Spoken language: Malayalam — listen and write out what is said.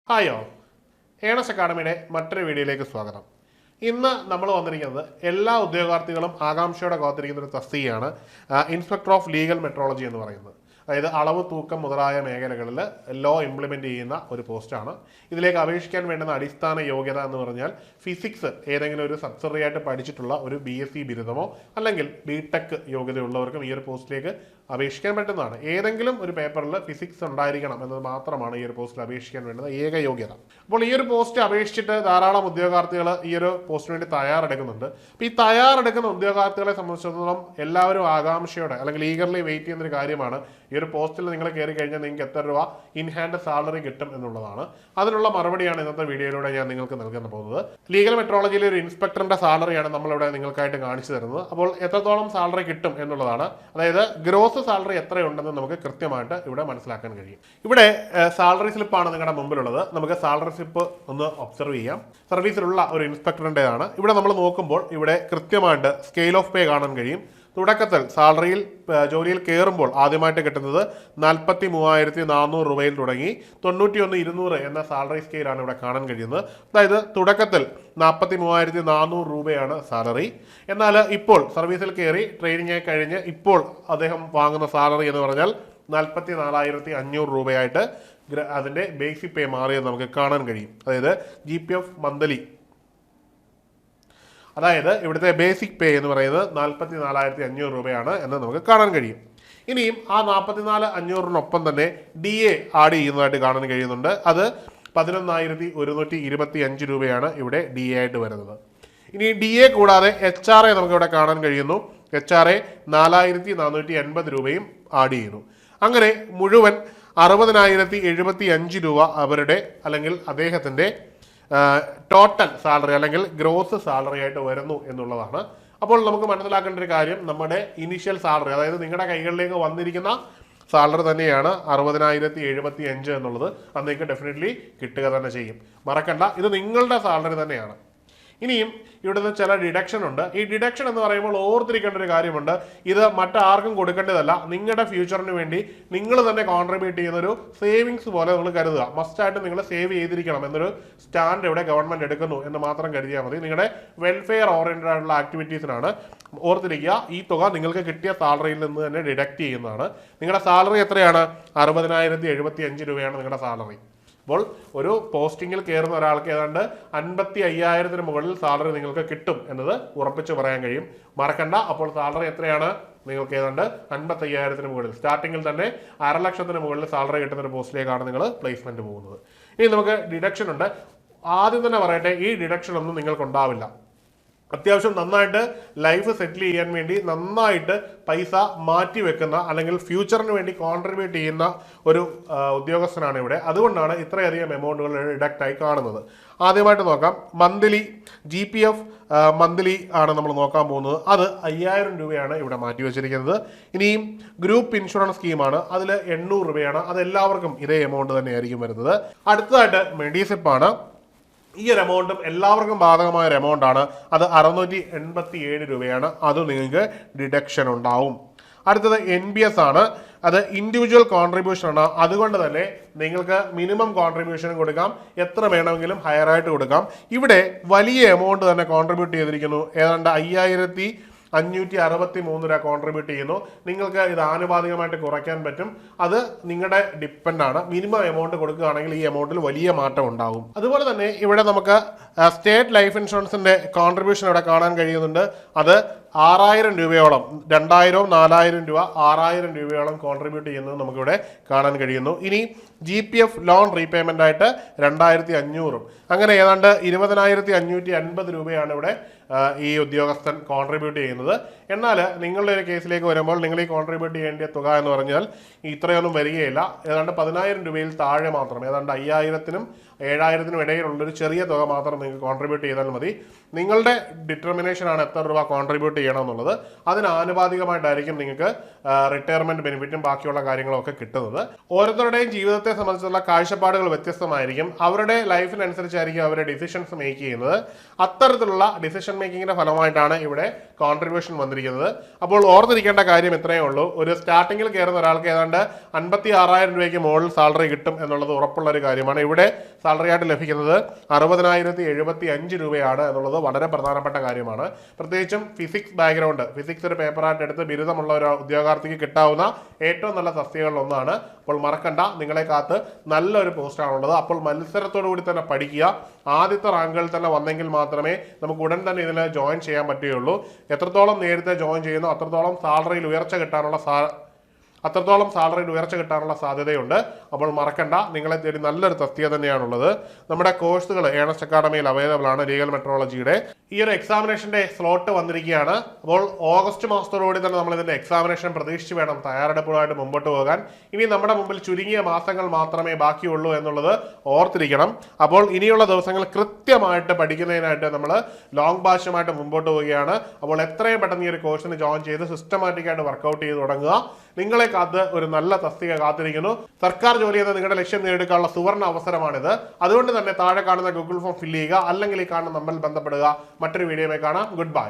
ഹായ് ഓൾ, ഏണസ് അക്കാഡമിയുടെ മറ്റൊരു വീഡിയോയിലേക്ക് സ്വാഗതം. ഇന്ന് നമ്മൾ വന്നിരിക്കുന്നത് എല്ലാ ഉദ്യോഗാർത്ഥികളും ആകാംക്ഷയോടെ കാത്തിരിക്കുന്ന ഒരു തസ്തികയാണ് ഇൻസ്പെക്ടർ ഓഫ് ലീഗൽ മെട്രോളജി എന്ന് പറയുന്നത്. അതായത് അളവ് തൂക്കം മുതലായ മേഖലകളിൽ ലോ ഇംപ്ലിമെൻറ്റ് ചെയ്യുന്ന ഒരു പോസ്റ്റാണ്. ഇതിലേക്ക് അപേക്ഷിക്കാൻ വേണ്ടുന്ന അടിസ്ഥാന യോഗ്യത എന്ന് പറഞ്ഞാൽ ഫിസിക്സ് ഏതെങ്കിലും ഒരു സബ്സിഡറി ആയിട്ട് പഠിച്ചിട്ടുള്ള ഒരു BSc ബിരുദമോ അല്ലെങ്കിൽ BTech യോഗ്യതയുള്ളവർക്കും ഈ ഒരു പോസ്റ്റിലേക്ക് അപേക്ഷിക്കാൻ പറ്റുന്നതാണ്. ഏതെങ്കിലും ഒരു പേപ്പറിൽ ഫിസിക്സ് ഉണ്ടായിരിക്കണം എന്നത് മാത്രമാണ് ഈ ഒരു പോസ്റ്റിൽ അപേക്ഷിക്കാൻ വേണ്ടുന്ന ഏക യോഗ്യത. അപ്പോൾ ഈ ഒരു പോസ്റ്റ് അപേക്ഷിച്ചിട്ട് ധാരാളം ഉദ്യോഗാർത്ഥികൾ ഈ ഒരു പോസ്റ്റിന് വേണ്ടി തയ്യാറെടുക്കുന്നുണ്ട്. അപ്പോൾ ഈ തയ്യാറെടുക്കുന്ന ഉദ്യോഗാർത്ഥികളെ സംബന്ധിച്ചിടത്തോളം എല്ലാവരും ആകാംക്ഷയോടെ അല്ലെങ്കിൽ ഈഗർലി വെയിറ്റ് ചെയ്യുന്ന ഒരു കാര്യമാണ് ഈ ഒരു പോസ്റ്റിൽ നിങ്ങൾ കയറി കഴിഞ്ഞാൽ നിങ്ങൾക്ക് എത്ര രൂപ ഇൻ ഹാൻഡ് സാലറി കിട്ടും എന്നുള്ളതാണ്. അതിനുള്ള മറുപടിയാണ് ഇന്നത്തെ വീഡിയോയിലൂടെ ഞാൻ നിങ്ങൾക്ക് നൽകാൻ പോകുന്നത്. ലീഗൽ മെട്രോളജിയിലെ ഒരു ഇൻസ്പെക്ടറിന്റെ സാലറിയാണ് നമ്മളിവിടെ നിങ്ങൾക്കായിട്ട് കാണിച്ചു തരുന്നത്. അപ്പോൾ എത്രത്തോളം സാലറി കിട്ടും എന്നുള്ളതാണ്, അതായത് ഗ്രോസ് സാലറി എത്രയുണ്ടെന്ന് നമുക്ക് കൃത്യമായിട്ട് ഇവിടെ മനസ്സിലാക്കാൻ കഴിയും. ഇവിടെ സാലറി സ്ലിപ്പാണ് നിങ്ങളുടെ മുമ്പിലുള്ളത്. നമുക്ക് സാലറി സ്ലിപ്പ് ഒന്ന് ഒബ്സർവ് ചെയ്യാം. സർവീസിലുള്ള ഒരു ഇൻസ്പെക്ടറിൻ്റെതാണ്. ഇവിടെ നമ്മൾ നോക്കുമ്പോൾ ഇവിടെ കൃത്യമായിട്ട് സ്കെയിൽ ഓഫ് പേ കാണാൻ കഴിയും. തുടക്കത്തിൽ സാലറിയിൽ ജോലിയിൽ കയറുമ്പോൾ ആദ്യമായിട്ട് കിട്ടുന്നത് 43,400 രൂപയിൽ തുടങ്ങി 91,200 എന്ന സാലറി സ്കെയിലാണ് ഇവിടെ കാണാൻ കഴിയുന്നത്. അതായത് തുടക്കത്തിൽ 43,400 രൂപയാണ് സാലറി. എന്നാൽ ഇപ്പോൾ സർവീസിൽ കയറി ട്രെയിനിങ് കഴിഞ്ഞ് ഇപ്പോൾ അദ്ദേഹം വാങ്ങുന്ന സാലറി എന്ന് പറഞ്ഞാൽ 44,500 രൂപയായിട്ട് അതിൻ്റെ ബേസിക് പേ മാറിയെന്ന് നമുക്ക് കാണാൻ കഴിയും. അതായത് GPF മന്ത്ലി, അതായത് ഇവിടുത്തെ ബേസിക് പേ എന്ന് പറയുന്നത് 44,500 രൂപയാണ് എന്ന് നമുക്ക് കാണാൻ കഴിയും. ഇനിയും ആ 44,500 തന്നെ DA ആഡ് ചെയ്യുന്നതായിട്ട് കാണാൻ കഴിയുന്നുണ്ട്. അത് 11,125 രൂപയാണ് ഇവിടെ DA ആയിട്ട് വരുന്നത്. ഇനി DA കൂടാതെ HRA നമുക്കിവിടെ കാണാൻ കഴിയുന്നു. HRA 4,480 രൂപയും ആഡ് ചെയ്യുന്നു. അങ്ങനെ മുഴുവൻ 60,075 രൂപ അവരുടെ അല്ലെങ്കിൽ അദ്ദേഹത്തിൻ്റെ ടോട്ടൽ സാലറി അല്ലെങ്കിൽ ഗ്രോസ് സാലറി ആയിട്ട് വരുന്നു എന്നുള്ളതാണ്. അപ്പോൾ നമുക്ക് മനസ്സിലാക്കേണ്ട ഒരു കാര്യം, നമ്മുടെ ഇനീഷ്യൽ സാലറി, അതായത് നിങ്ങളുടെ കൈകളിലേക്ക് വന്നിരിക്കുന്ന സാലറി തന്നെയാണ് 60,075 എന്നുള്ളത്. അത് നിങ്ങൾക്ക് ഡെഫിനറ്റ്ലി കിട്ടുക തന്നെ ചെയ്യും. മറക്കണ്ട, ഇത് നിങ്ങളുടെ സാലറി തന്നെയാണ്. ഇനിയും ഇവിടുന്ന് ചില ഡിഡക്ഷൻ ഉണ്ട്. ഈ ഡിഡക്ഷൻ എന്ന് പറയുമ്പോൾ ഓർത്തിരിക്കേണ്ട ഒരു കാര്യമുണ്ട്, ഇത് മറ്റാർക്കും കൊടുക്കേണ്ടതല്ല. നിങ്ങളുടെ ഫ്യൂച്ചറിന് വേണ്ടി നിങ്ങൾ തന്നെ കോൺട്രിബ്യൂട്ട് ചെയ്യുന്ന ഒരു സേവിങ്സ് പോലെ നിങ്ങൾ കരുതുക. മസ്റ്റായിട്ട് നിങ്ങൾ സേവ് ചെയ്തിരിക്കണം എന്നൊരു സ്റ്റാൻഡ് ഇവിടെ ഗവൺമെന്റ് എടുക്കുന്നു എന്ന് മാത്രം കരുതിയാൽ മതി. നിങ്ങളുടെ വെൽഫെയർ ഓറിയന്റഡ് ആയിട്ടുള്ള ആക്ടിവിറ്റീസിനാണ്. ഓർത്തിരിക്കുക, ഈ തുക നിങ്ങൾക്ക് കിട്ടിയ സാലറിയിൽ നിന്ന് തന്നെ ഡിഡക്ട് ചെയ്യുന്നതാണ്. നിങ്ങളുടെ സാലറി എത്രയാണ്? 60,075 രൂപയാണ് നിങ്ങളുടെ സാലറി. അപ്പോൾ ഒരു പോസ്റ്റിങ്ങിൽ കയറുന്ന ഒരാൾക്ക് ഏതാണ്ട് 55,000 മുകളിൽ സാലറി നിങ്ങൾക്ക് കിട്ടും എന്നത് ഉറപ്പിച്ച് പറയാൻ കഴിയും. മറക്കണ്ട, അപ്പോൾ സാലറി എത്രയാണ്? നിങ്ങൾക്ക് ഏതാണ്ട് 55,000 മുകളിൽ, സ്റ്റാർട്ടിങ്ങിൽ തന്നെ 1,00,000 മുകളിൽ സാലറി കിട്ടുന്ന ഒരു പോസ്റ്റിലേക്കാണ് നിങ്ങൾ പ്ലേസ്മെന്റ് പോകുന്നത്. ഇനി നമുക്ക് ഡിഡക്ഷൻ ഉണ്ട്. ആദ്യം തന്നെ പറയട്ടെ, ഈ ഡിഡക്ഷൻ ഒന്നും നിങ്ങൾക്ക് ഉണ്ടാവില്ല. അത്യാവശ്യം നന്നായിട്ട് ലൈഫ് സെറ്റിൽ ചെയ്യാൻ വേണ്ടി നന്നായിട്ട് പൈസ മാറ്റി വെക്കുന്ന അല്ലെങ്കിൽ ഫ്യൂച്ചറിന് വേണ്ടി കോൺട്രിബ്യൂട്ട് ചെയ്യുന്ന ഒരു ഉദ്യോഗസ്ഥനാണ് ഇവിടെ. അതുകൊണ്ടാണ് ഇത്രയധികം എമൗണ്ടുകൾ ഡിഡക്റ്റ് ആയി കാണുന്നത്. ആദ്യമായിട്ട് നോക്കാം, മന്ത്ലി GPF മന്ത്ലി ആണ് നമ്മൾ നോക്കാൻ പോകുന്നത്. അത് 5,000 രൂപയാണ് ഇവിടെ മാറ്റി വെച്ചിരിക്കുന്നത്. ഇനിയും ഗ്രൂപ്പ് ഇൻഷുറൻസ് സ്കീമാണ്, അതിൽ 800 രൂപയാണ്. അത് എല്ലാവർക്കും ഇതേ എമൗണ്ട് തന്നെയായിരിക്കും വരുന്നത്. അടുത്തതായിട്ട് മെഡിസിപ്പാണ്. ഈ ഒരു എമൗണ്ടും എല്ലാവർക്കും ബാധകമായ ഒരു എമൗണ്ട് ആണ്. അത് 687 രൂപയാണ്. അത് നിങ്ങൾക്ക് ഡിഡക്ഷൻ ഉണ്ടാവും. അടുത്തത് NPS ആണ്. അത് ഇൻഡിവിജ്വൽ കോൺട്രിബ്യൂഷൻ ആണ്. അതുകൊണ്ട് തന്നെ നിങ്ങൾക്ക് മിനിമം കോൺട്രിബ്യൂഷൻ കൊടുക്കാം, എത്ര വേണമെങ്കിലും ഹയർ ആയിട്ട് കൊടുക്കാം. ഇവിടെ വലിയ എമൗണ്ട് തന്നെ കോൺട്രിബ്യൂട്ട് ചെയ്തിരിക്കുന്നു. ഏതാണ്ട് 5,563 രൂപ കോൺട്രിബ്യൂട്ട് ചെയ്യുന്നു. നിങ്ങൾക്ക് ഇത് ആനുപാതികമായിട്ട് കുറയ്ക്കാൻ പറ്റും. അത് നിങ്ങളുടെ ഡിപ്പെൻഡാണ്. മിനിമം എമൗണ്ട് കൊടുക്കുകയാണെങ്കിൽ ഈ എമൗണ്ടിൽ വലിയ മാറ്റം ഉണ്ടാകും. അതുപോലെ തന്നെ ഇവിടെ നമുക്ക് സ്റ്റേറ്റ് ലൈഫ് ഇൻഷുറൻസിന്റെ കോൺട്രിബ്യൂഷൻ ഇവിടെ കാണാൻ കഴിയുന്നുണ്ട്. അത് 6,000 രൂപയോളം, 2,000, 4,000 രൂപ, 6,000 രൂപയോളം കോൺട്രിബ്യൂട്ട് ചെയ്യുന്നത് നമുക്കിവിടെ കാണാൻ കഴിയുന്നു. ഇനി GPF ലോൺ റീപേയ്മെന്റ് ആയിട്ട് 2,500, അങ്ങനെ ഏതാണ്ട് 20,550 രൂപയാണ് ഇവിടെ ഈ ഉദ്യോഗസ്ഥൻ കോൺട്രിബ്യൂട്ട് ചെയ്യുന്നത്. എന്നാൽ നിങ്ങളുടെ ഒരു കേസിലേക്ക് വരുമ്പോൾ നിങ്ങൾ ഈ കോൺട്രിബ്യൂട്ട് ചെയ്യേണ്ട തുക എന്ന് പറഞ്ഞാൽ ഇത്രയൊന്നും വരികയില്ല. ഏതാണ്ട് 10,000 രൂപയിൽ താഴെ മാത്രം, ഏതാണ്ട് 5,000-നും 7,000-നും ഇടയിലുള്ളൊരു ചെറിയ തുക മാത്രം നിങ്ങൾക്ക് കോൺട്രിബ്യൂട്ട് ചെയ്താൽ മതി. നിങ്ങളുടെ ഡിറ്റർമിനേഷനാണ് എത്ര രൂപ കോൺട്രിബ്യൂട്ട് ചെയ്യണം എന്നുള്ളത്. അതിന് ആനുപാതികമായിട്ടായിരിക്കും നിങ്ങൾക്ക് റിട്ടയർമെന്റ് ബെനിഫിറ്റും ബാക്കിയുള്ള കാര്യങ്ങളൊക്കെ കിട്ടുന്നത്. ഓരോരുത്തരുടെയും ജീവിതത്തെ സംബന്ധിച്ചുള്ള കാഴ്ചപ്പാടുകൾ വ്യത്യസ്തമായിരിക്കും. അവരുടെ ലൈഫിനനുസരിച്ചായിരിക്കും അവരുടെ ഡിസിഷൻസ് മേക്ക് ചെയ്യുന്നത്. അത്തരത്തിലുള്ള ഡിസിഷൻ മേക്കിങ്ങിന്റെ ഫലമായിട്ടാണ് ഇവിടെ കോൺട്രിബ്യൂഷൻ വന്നിരിക്കുന്നത്. അപ്പോൾ ഓർത്തിരിക്കേണ്ട കാര്യം ഇത്രയേ ഉള്ളൂ, ഒരു സ്റ്റാർട്ടിങ്ങിൽ കയറുന്ന ഒരാൾക്ക് ഏതാണ്ട് 56,000 രൂപയ്ക്ക് മുകളിൽ സാലറി കിട്ടും എന്നുള്ളത് ഉറപ്പുള്ള ഒരു കാര്യമാണ്. ഇവിടെ സാലറി ആയിട്ട് ലഭിക്കുന്നത് 60,075 രൂപയാണ് എന്നുള്ളത് വളരെ പ്രധാനപ്പെട്ട കാര്യമാണ്. പ്രത്യേകിച്ചും ഫിസിക്സ് ബാക്ക്ഗ്രൗണ്ട്, ഫിസിക്സ് ഒരു പേപ്പറായിട്ട് എടുത്ത് ബിരുദമുള്ള ഒരു ഉദ്യോഗാർത്ഥിക്ക് കിട്ടാവുന്ന ഏറ്റവും നല്ല തസ്തികകളിൽ ഒന്നാണ്. അപ്പോൾ മറക്കണ്ട, നിങ്ങളെ കാത്ത് നല്ലൊരു പോസ്റ്റാണുള്ളത്. അപ്പോൾ മത്സരത്തോടു കൂടി തന്നെ പഠിക്കുക. ആദ്യത്തെ റാങ്കുകളിൽ തന്നെ വന്നെങ്കിൽ മാത്രമേ നമുക്ക് ഉടൻ തന്നെ ഇതിൽ ജോയിൻ ചെയ്യാൻ പറ്റുകയുള്ളൂ. എത്രത്തോളം നേരത്തെ ജോയിൻ ചെയ്യുന്നു അത്രത്തോളം സാലറിയിൽ ഉയർച്ച കിട്ടാനുള്ള സാധ്യതയുണ്ട്. അപ്പോൾ മറക്കണ്ട, നിങ്ങളെ തേടി നല്ലൊരു തസ്തിക തന്നെയാണുള്ളത്. നമ്മുടെ കോഴ്സുകൾ ഏണസ്റ്റ് അക്കാഡമിയിൽ അവൈലബിൾ ആണ്. ലീഗൽ മെട്രോളജിയുടെ ഈ ഒരു എക്സാമിനേഷന്റെ സ്ലോട്ട് വന്നിരിക്കുകയാണ്. അപ്പോൾ ഓഗസ്റ്റ് മാസത്തോടുകൂടി തന്നെ നമ്മൾ ഇതിന്റെ എക്സാമിനേഷൻ പ്രതീക്ഷിച്ച് വേണം തയ്യാറെടുപ്പുമായിട്ട് മുമ്പോട്ട് പോകാൻ. ഇനി നമ്മുടെ മുമ്പിൽ ചുരുങ്ങിയ മാസങ്ങൾ മാത്രമേ ബാക്കിയുള്ളൂ എന്നുള്ളത് ഓർത്തിരിക്കണം. അപ്പോൾ ഇനിയുള്ള ദിവസങ്ങൾ കൃത്യമായിട്ട് പഠിക്കുന്നതിനായിട്ട് നമ്മൾ ലോങ് ബാച്ചുമായിട്ട് മുമ്പോട്ട് പോവുകയാണ്. അപ്പോൾ എത്രയും പെട്ടെന്ന് ഈ ഒരു കോഴ്സിന് ജോയിൻ ചെയ്ത് സിസ്റ്റമാറ്റിക്കായിട്ട് വർക്കൗട്ട് ചെയ്ത് തുടങ്ങുക. നിങ്ങളെ കാത്ത് ഒരു നല്ല തസ്തിക കാത്തിരിക്കുന്നു. സർക്കാർ ജോലി എന്ന നിങ്ങളുടെ ലക്ഷ്യം നേടിയെടുക്കാനുള്ള സുവർണ്ണ അവസരമാണിത്. അതുകൊണ്ട് തന്നെ താഴെ കാണുന്ന ഗൂഗിൾ ഫോം ഫില്ല് ചെയ്യുക, അല്ലെങ്കിൽ ഈ കാണുന്ന നമ്പറിൽ ബന്ധപ്പെടുക. മറ്റൊരു വീഡിയോയിൽ കാണാം. Good bye.